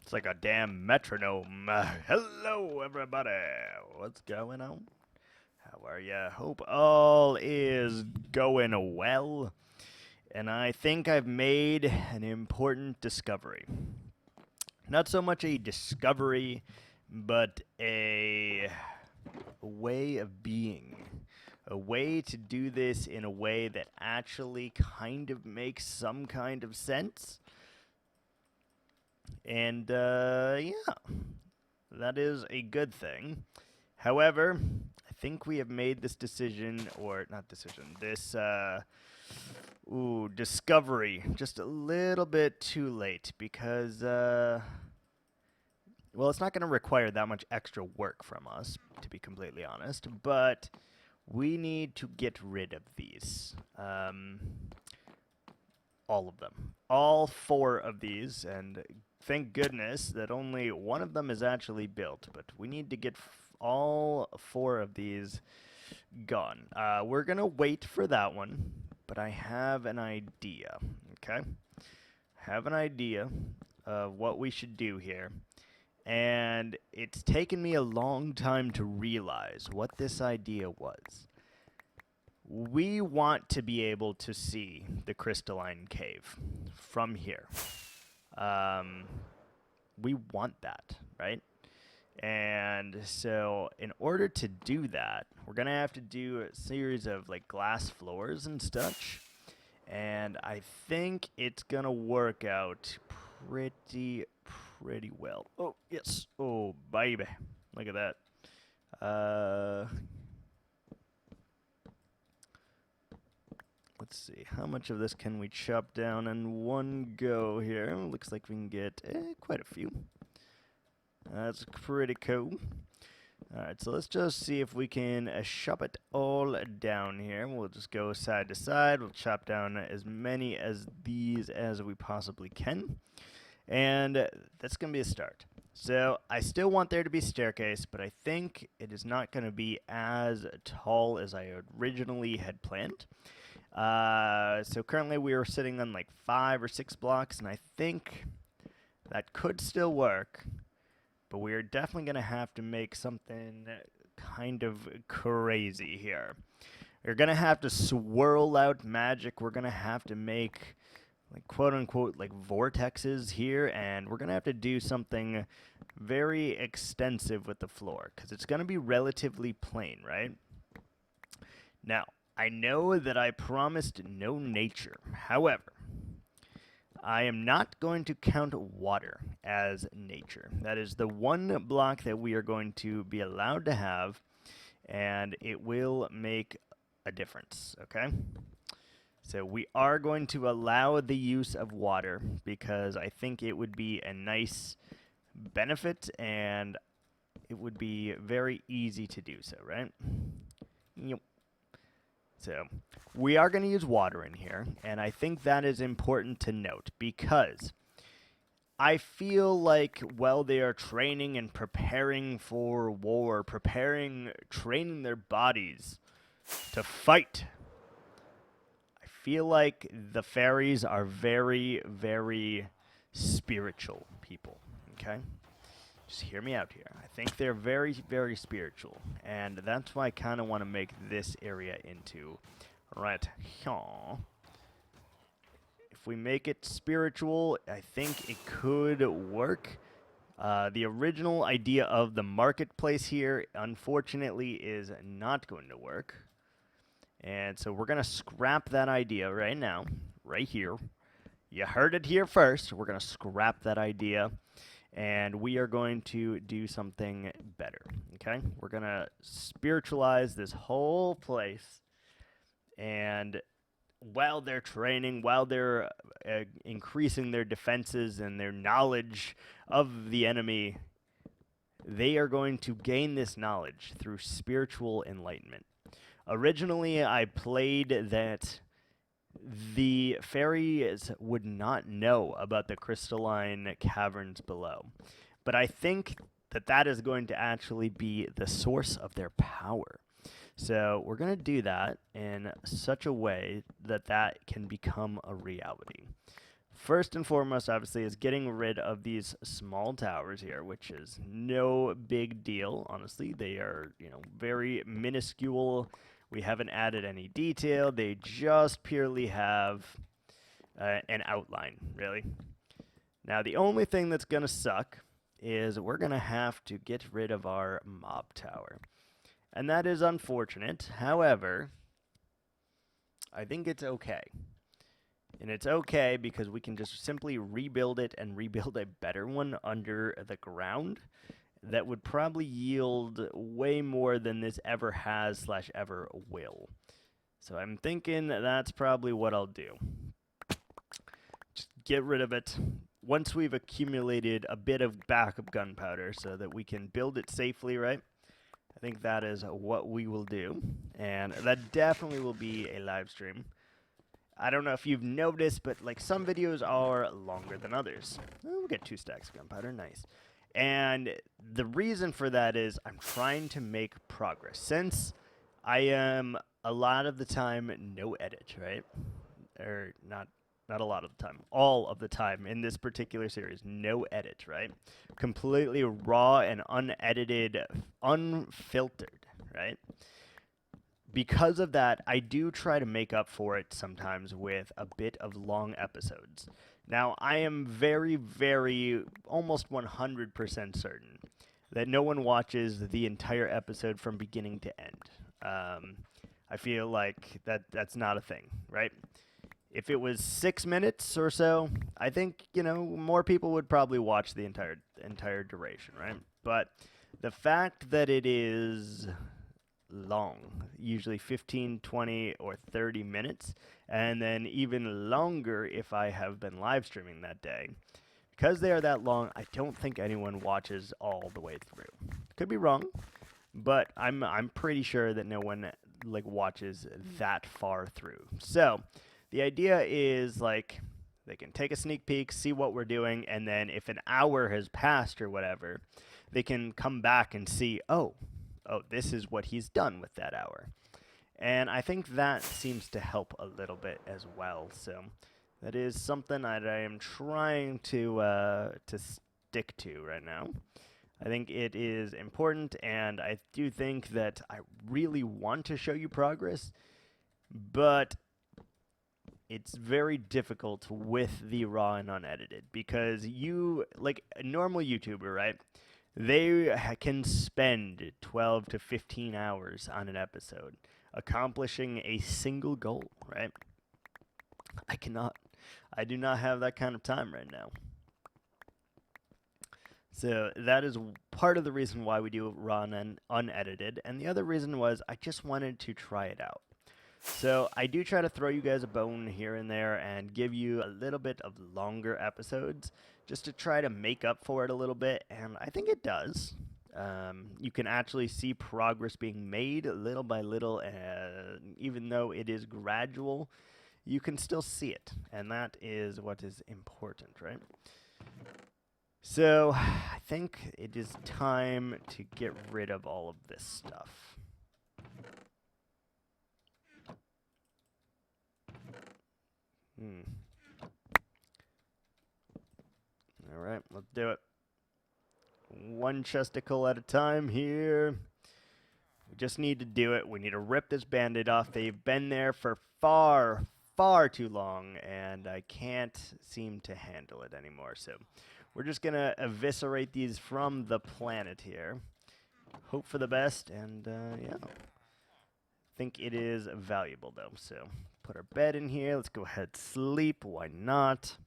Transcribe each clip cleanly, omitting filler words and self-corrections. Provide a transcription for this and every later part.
It's like a damn metronome. Hello, everybody. What's going on? How are ya? Hope all is going well. And I think I've made an important discovery. Not so much a discovery, but a way of being. A way to do this in a way that actually kind of makes some kind of sense. And, yeah, that is a good thing. However, I think we have made this decision, or not decision, this, discovery just a little bit too late because, well, it's not going to require that much extra work from us, to be completely honest, but we need to get rid of these. All of them. All 4 of these, and thank goodness that only one of them is actually built, but we need to get all 4 of these gone. We're going to wait for that one, but I have an idea, okay? I have an idea of what we should do here, and it's taken me a long time to realize what this idea was. We want to be able to see the crystalline cave from here. We want that, right? And so in order to do that, we're going to have to do a series of like glass floors and such. And I think it's going to work out pretty well. Oh, yes. Oh, baby. Look at that. Let's see, how much of this can we chop down in one go here? Looks like we can get quite a few. That's pretty cool. Alright, so let's just see if we can chop it all down here. We'll just go side to side. We'll chop down as many as these as we possibly can. And that's going to be a start. So I still want there to be a staircase, but I think it is not going to be as tall as I originally had planned. So currently we are sitting on like 5 or 6 blocks, and I think that could still work, but we are definitely going to have to make something kind of crazy here. We're going to have to swirl out magic. We're going to have to make, like, quote-unquote, like, vortexes here, and we're going to have to do something very extensive with the floor, because it's going to be relatively plain, right? Now, I know that I promised no nature. However, I am not going to count water as nature. That is the one block that we are going to be allowed to have, and it will make a difference, okay? So we are going to allow the use of water because I think it would be a nice benefit, and it would be very easy to do so, right? Yep. So we are going to use water in here, and I think that is important to note because I feel like while they are training and preparing for war, training their bodies to fight, I feel like the fairies are very, very spiritual people, okay? Just hear me out here. I think they're very, very spiritual, and that's why I kind of want to make this area into right here. If we make it spiritual, I think it could work. The original idea of the marketplace here, unfortunately, is not going to work. And so we're going to scrap that idea right now, right here. You heard it here first. We're going to scrap that idea. And we are going to do something better, okay? We're going to spiritualize this whole place. And while they're training, while they're increasing their defenses and their knowledge of the enemy, they are going to gain this knowledge through spiritual enlightenment. Originally, I played that the fairies would not know about the crystalline caverns below. But I think that that is going to actually be the source of their power. So we're going to do that in such a way that that can become a reality. First and foremost, obviously, is getting rid of these small towers here, which is no big deal, honestly. They are, very minuscule. We haven't added any detail. They just purely have an outline, really. Now, the only thing that's going to suck is we're going to have to get rid of our mob tower. And that is unfortunate. However, I think it's okay. And it's okay because we can just simply rebuild it and rebuild a better one under the ground that would probably yield way more than this ever has / ever will. So I'm thinking that's probably what I'll do. Just get rid of it. Once we've accumulated a bit of backup gunpowder so that we can build it safely, right? I think that is what we will do. And that definitely will be a live stream. I don't know if you've noticed, but like some videos are longer than others. Oh, we'll get 2 stacks of gunpowder, nice. And the reason for that is I'm trying to make progress. Since I am a lot of the time no edit, right? Or not a lot of the time. All of the time in this particular series, no edit, right? Completely raw and unedited, unfiltered, right? Because of that, I do try to make up for it sometimes with a bit of long episodes. Now, I am very, very, almost 100% certain that no one watches the entire episode from beginning to end. I feel like that's not a thing, right? If it was 6 minutes or so, I think, more people would probably watch the entire duration, right? But the fact that it is long, usually 15, 20, or 30 minutes, and then even longer if I have been live streaming that day. Because they are that long, I don't think anyone watches all the way through. Could be wrong, but I'm pretty sure that no one watches that far through. So the idea is they can take a sneak peek, see what we're doing, and then if an hour has passed or whatever, they can come back and see, oh, this is what he's done with that hour. And I think that seems to help a little bit as well. So that is something that I am trying to stick to right now. I think it is important, and I do think that I really want to show you progress, but it's very difficult with the raw and unedited because like a normal YouTuber, right? They can spend 12 to 15 hours on an episode accomplishing a single goal, right? I cannot. I do not have that kind of time right now. So that is part of the reason why we do raw and unedited. And the other reason was I just wanted to try it out. So I do try to throw you guys a bone here and there and give you a little bit of longer episodes just to try to make up for it a little bit, and I think it does. You can actually see progress being made little by little, even though it is gradual, you can still see it, and that is what is important, right? So I think it is time to get rid of all of this stuff. All right, let's do it. One chesticle at a time here. We just need to do it. We need to rip this Band-Aid off. They've been there for far, far too long, and I can't seem to handle it anymore. So we're just going to eviscerate these from the planet here. Hope for the best, and yeah. I think it is valuable, though. So put our bed in here. Let's go ahead and sleep. Why not?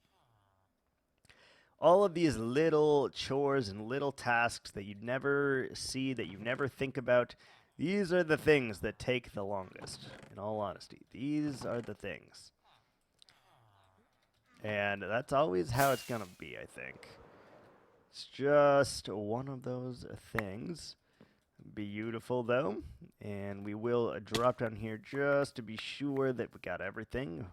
All of these little chores and little tasks that you'd never see, that you never think about, these are the things that take the longest, in all honesty. These are the things. And that's always how it's going to be, I think. It's just one of those things. Beautiful, though. And we will drop down here just to be sure that we got everything.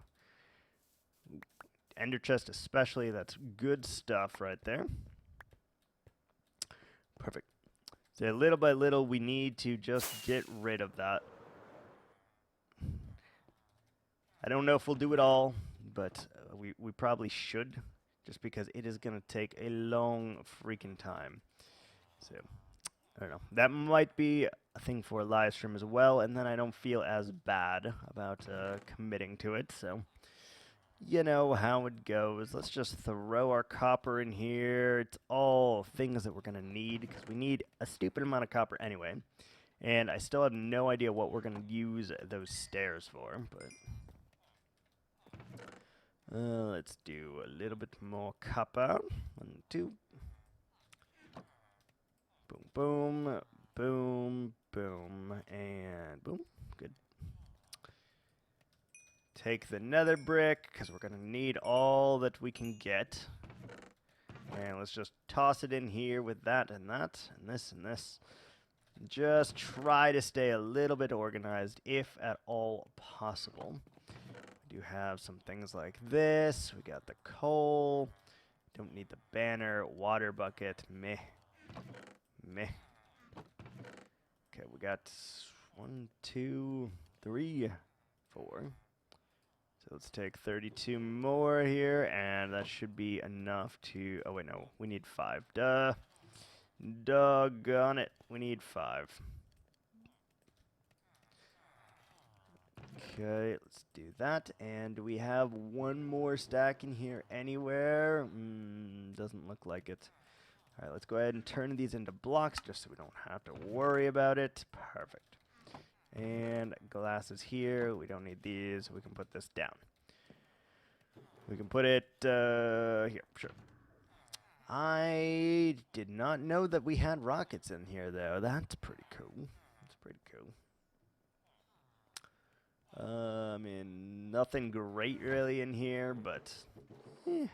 Ender chest especially, that's good stuff right there. Perfect. So little by little, we need to just get rid of that. I don't know if we'll do it all, but we probably should, just because it is going to take a long freaking time. So, I don't know. That might be a thing for a live stream as well, and then I don't feel as bad about committing to it, so you know how it goes. Let's just throw our copper in here. It's all things that we're going to need, because we need a stupid amount of copper anyway. And I still have no idea what we're going to use those stairs for, but let's do a little bit more copper. 1, 2. Boom, boom, boom, boom, and boom. Good. Take the nether brick, because we're going to need all that we can get. And let's just toss it in here with that, and this, and this. Just try to stay a little bit organized, if at all possible. We do have some things like this. We got the coal. Don't need the banner. Water bucket. Meh. Meh. Okay, we got 1, 2, 3, 4. So let's take 32 more here, and that should be enough to... Oh, wait, no. We need 5. Duh. Doggone it. We need 5. Okay, let's do that. And do we have one more stack in here anywhere? Doesn't look like it. All right, let's go ahead and turn these into blocks just so we don't have to worry about it. Perfect. And glasses here. We don't need these. We can put this down. We can put it here. Sure. I did not know that we had rockets in here, though. That's pretty cool. That's pretty cool. I mean, nothing great really in here, but okay.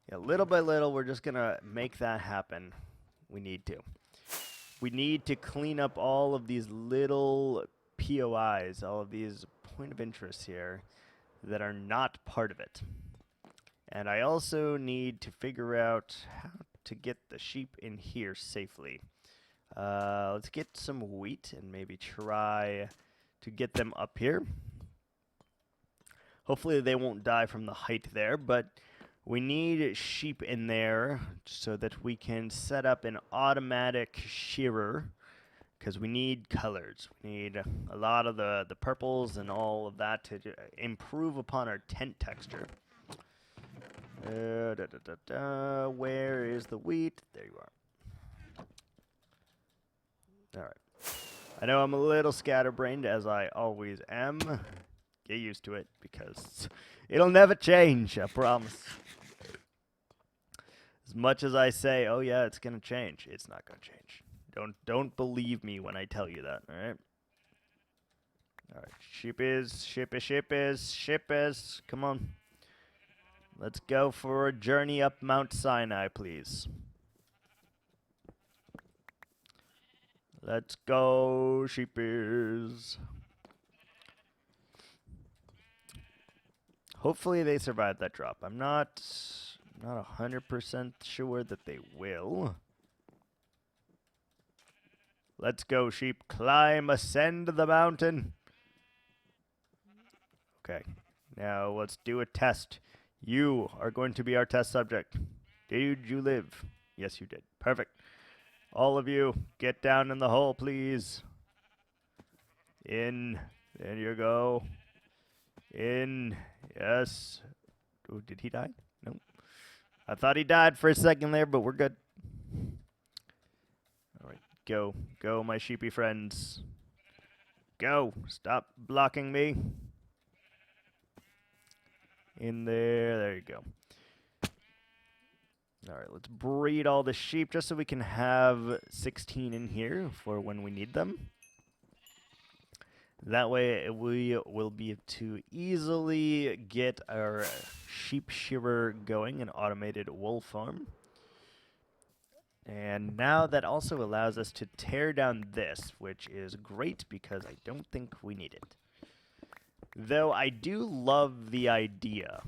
Yeah, little by little, we're just going to make that happen. We need to. We need to clean up all of these little POIs, all of these point of interest here that are not part of it. And I also need to figure out how to get the sheep in here safely. Let's get some wheat and maybe try to get them up here. Hopefully they won't die from the height there, but we need sheep in there so that we can set up an automatic shearer, because we need colors. We need a lot of the purples and all of that to improve upon our tent texture. Where is the wheat? There you are. All right. I know I'm a little scatterbrained, as I always am. Get used to it, because it'll never change, I promise. As much as I say, oh yeah, it's going to change, it's not going to change. Don't believe me when I tell you that, all right? All right, ship is. Come on. Let's go for a journey up Mount Sinai, please. Let's go, sheepies. Hopefully they survive that drop. I'm not 100% sure that they will. Let's go, sheep. Climb, ascend the mountain. Okay. Now let's do a test. You are going to be our test subject. Did you live? Yes, you did. Perfect. All of you, get down in the hole, please. In. There you go. In. Yes. Oh, did he die? No. I thought he died for a second there, but we're good. All right. Go. Go, my sheepy friends. Go. Stop blocking me. In there. There you go. All right, let's breed all the sheep just so we can have 16 in here for when we need them. That way we will be able to easily get our sheep shearer going, an automated wool farm. And now that also allows us to tear down this, which is great because I don't think we need it. Though I do love the idea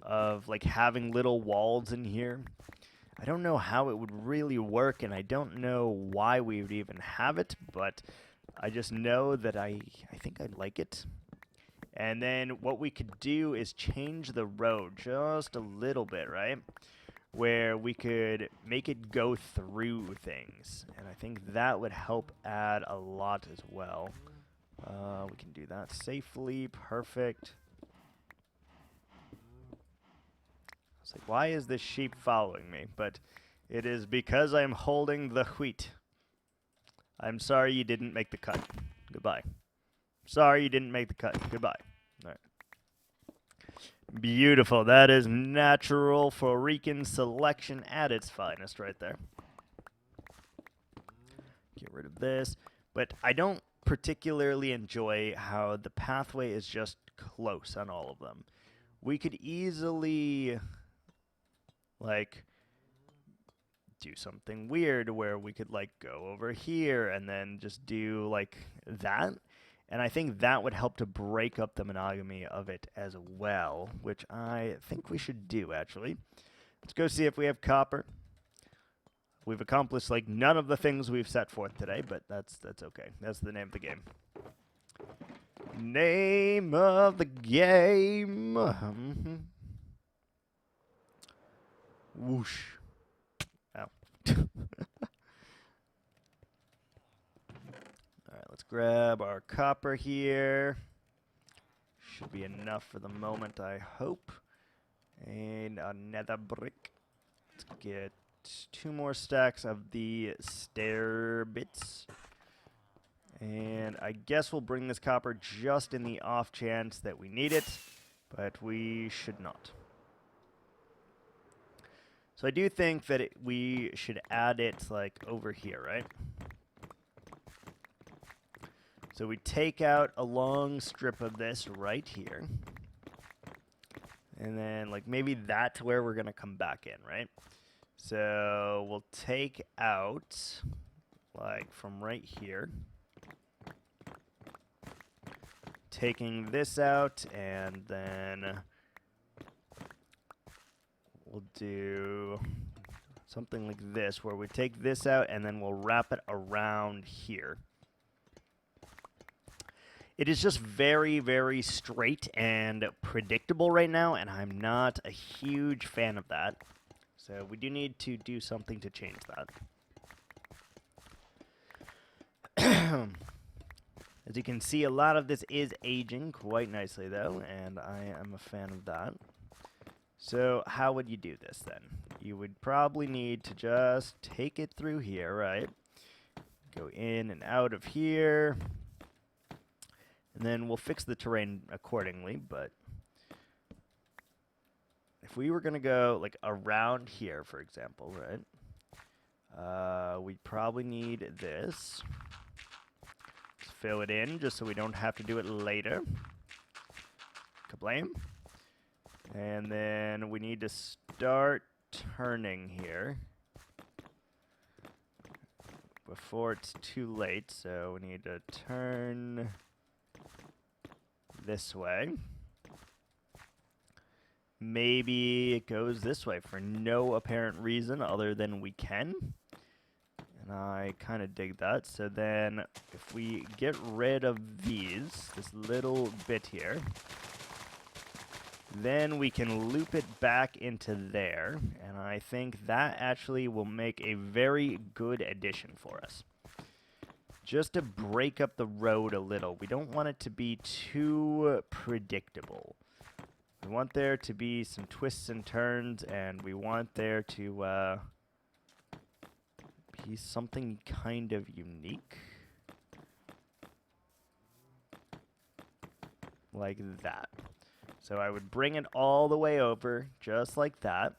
of like having little walls in here. I don't know how it would really work, and I don't know why we would even have it, but I just know that I think I'd like it. And then what we could do is change the road just a little bit, right? Where we could make it go through things. And I think that would help add a lot as well. We can do that safely. Perfect. It's like, why is this sheep following me? But it is because I'm holding the wheat. I'm sorry you didn't make the cut. Goodbye. Sorry you didn't make the cut. Goodbye. All right. Beautiful. That is natural Forecan selection at its finest right there. Get rid of this. But I don't particularly enjoy how the pathway is just close on all of them. We could easily, like, do something weird where we could, like, go over here and then just do, like, that. And I think that would help to break up the monogamy of it as well, which I think we should do, actually. Let's go see if we have copper. We've accomplished, like, none of the things we've set forth today, but that's okay. That's the name of the game. Name of the game. Whoosh. Ow. Alright, let's grab our copper here. Should be enough for the moment, I hope. And another brick. Let's get 2 more stacks of the stair bits. And I guess we'll bring this copper just in the off chance that we need it, but we should not. So I do think that we should add it, like, over here, right? So we take out a long strip of this right here. And then, like, maybe that's where we're going to come back in, right? So we'll take out, like, from right here. Taking this out, and then we'll do something like this, where we take this out, and then we'll wrap it around here. It is just very, very straight and predictable right now, and I'm not a huge fan of that. So we do need to do something to change that. As you can see, a lot of this is aging quite nicely, though, and I am a fan of that. So how would you do this, then? You would probably need to just take it through here, right? Go in and out of here. And then we'll fix the terrain accordingly, but if we were going to go, like, around here, for example, right? We'd probably need this. Fill it in just so we don't have to do it later. Kablam. And then we need to start turning here before it's too late. So we need to turn this way. Maybe it goes this way for no apparent reason other than we can. And I kind of dig that. So then if we get rid of these, this little bit here, then we can loop it back into there. And I think that actually will make a very good addition for us. Just to break up the road a little. We don't want it to be too predictable. We want there to be some twists and turns, and we want there to be something kind of unique. Like that. So I would bring it all the way over, just like that.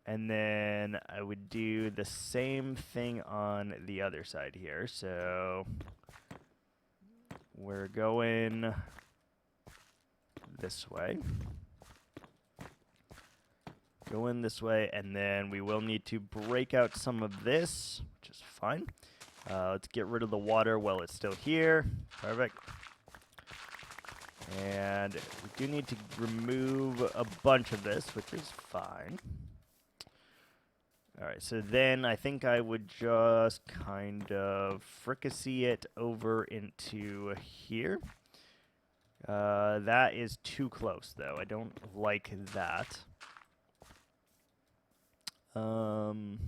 And then I would do the same thing on the other side here. So we're going this way. Go in this way, and then we will need to break out some of this, which is fine. Let's get rid of the water while it's still here. Perfect. And we do need to remove a bunch of this, which is fine. Alright, so then I think I would just kind of fricassee it over into here. That is too close, though. I don't like that. Something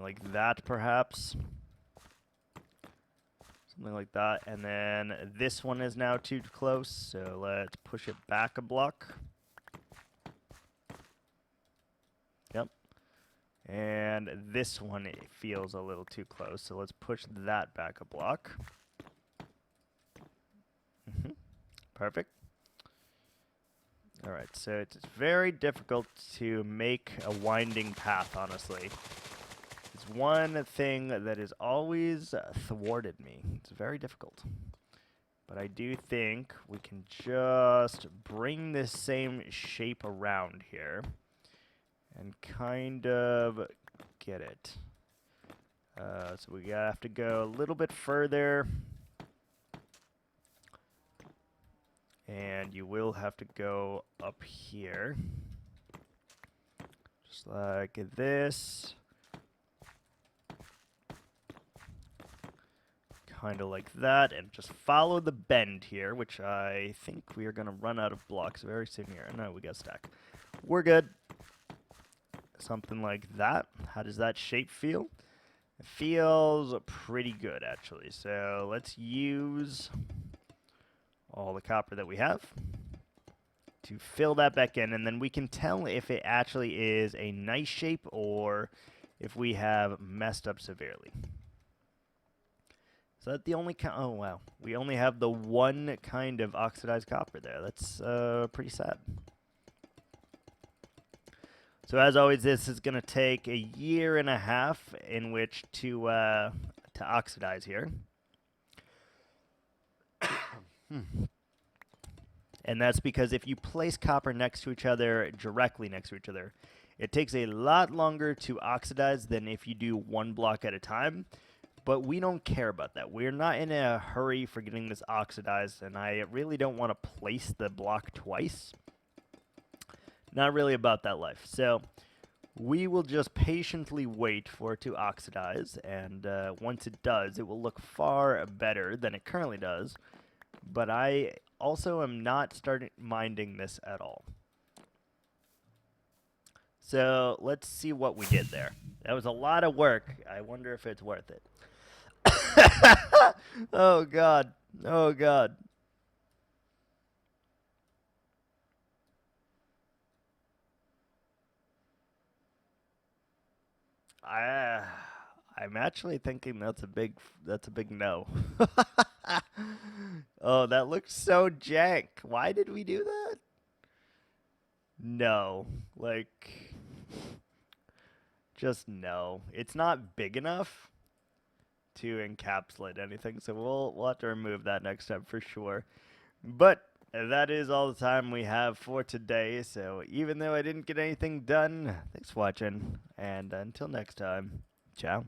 like that, perhaps. Something like that. And then this one is now too close, so let's push it back a block. Yep. And this one feels a little too close, so let's push that back a block. Perfect. All right, so it's very difficult to make a winding path, honestly. It's one thing that has always thwarted me. It's very difficult. But I do think we can just bring this same shape around here and kind of get it. So we have to go a little bit further. And you will have to go up here. Just like this. Kind of like that. And just follow the bend here, which I think we are going to run out of blocks very soon here. No, we got a stack. We're good. Something like that. How does that shape feel? It feels pretty good, actually. So let's use all the copper that we have to fill that back in, and then we can tell if it actually is a nice shape or if we have messed up severely. Is that the only oh wow, we only have the one kind of oxidized copper there. That's pretty sad. So as always, this is going to take a year and a half in which to oxidize here. And that's because if you place copper next to each other, directly next to each other, it takes a lot longer to oxidize than if you do one block at a time. But we don't care about that. We're not in a hurry for getting this oxidized, and I really don't want to place the block twice. Not really about that life. So we will just patiently wait for it to oxidize, and once it does, it will look far better than it currently does. But I also am not minding this at all. So let's see what we did there. That was a lot of work. I wonder if it's worth it. Oh, God. Oh, God. I'm actually thinking that's a big no. Oh, that looks so jank. Why did we do that? No. Like, just no. It's not big enough to encapsulate anything, so we'll have to remove that next time for sure. But that is all the time we have for today, so even though I didn't get anything done, thanks for watching, and until next time, ciao.